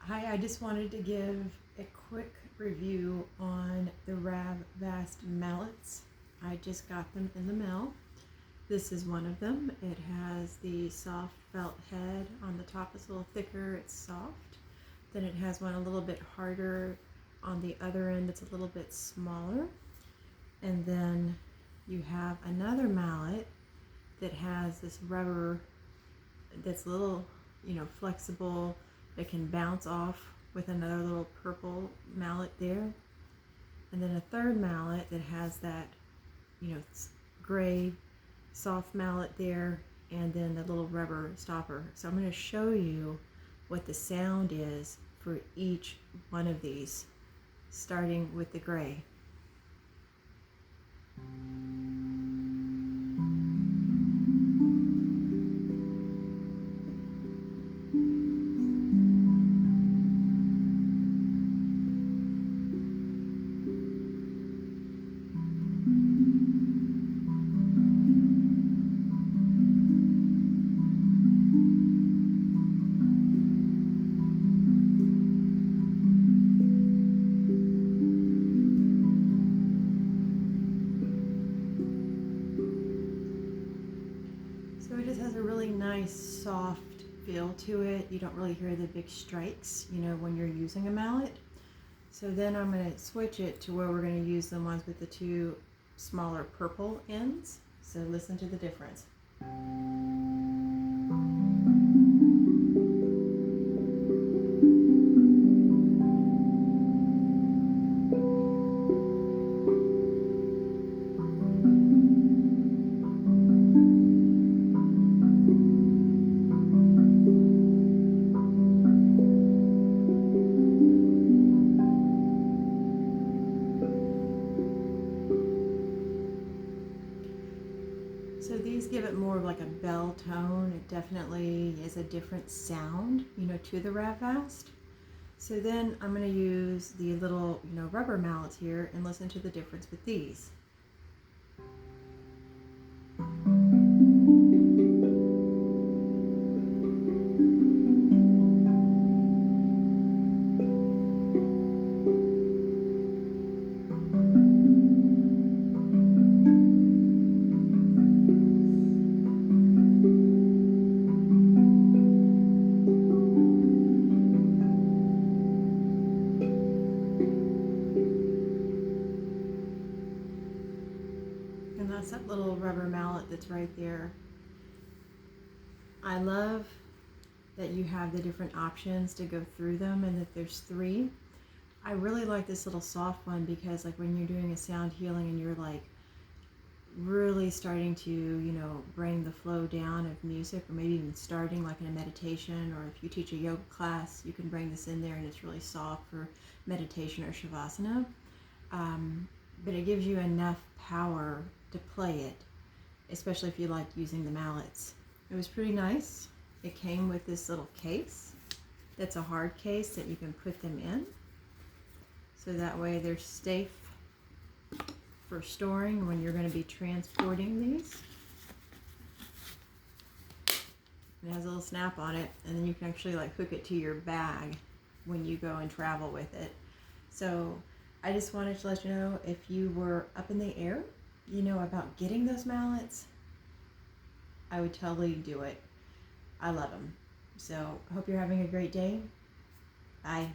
Hi, I just wanted to give a quick review on the Vast mallets. I just got them in the mail. This is one of them. It has the soft felt head. On the top it's a little thicker, it's soft. Then it has one a little bit harder on the other end that's a little bit smaller. And then you have another mallet that has this rubber that's a little, flexible. It can bounce off with another little purple mallet there. And then a third mallet that has that, gray soft mallet there, and then the little rubber stopper. So I'm going to show you what the sound is for each one of these, starting with the gray. So it just has a really nice soft feel to it. You don't really hear the big strikes, when you're using a mallet. So then I'm going to switch it to where we're going to use the ones with the two smaller purple ends. So listen to the difference. So these give it more of like a bell tone. It definitely is a different sound, to the Vast. So then I'm going to use the little, rubber mallets here and listen to the difference with these. And that's that little rubber mallet that's right there. I love that you have the different options to go through them and that there's 3. I really like this little soft one because like when you're doing a sound healing and you're like really starting to, bring the flow down of music, or maybe even starting like in a meditation, or if you teach a yoga class, you can bring this in there and it's really soft for meditation or shavasana. But it gives you enough power to play it, especially if you like using the mallets. It was pretty nice. It came with this little case that's a hard case that you can put them in, so that way they're safe for storing when you're going to be transporting these. It has a little snap on it, and then you can actually like hook it to your bag when you go and travel with it. So I just wanted to let you know, if you were up in the air, about getting those mallets, I would totally do it. I love them. So I hope you're having a great day. Bye.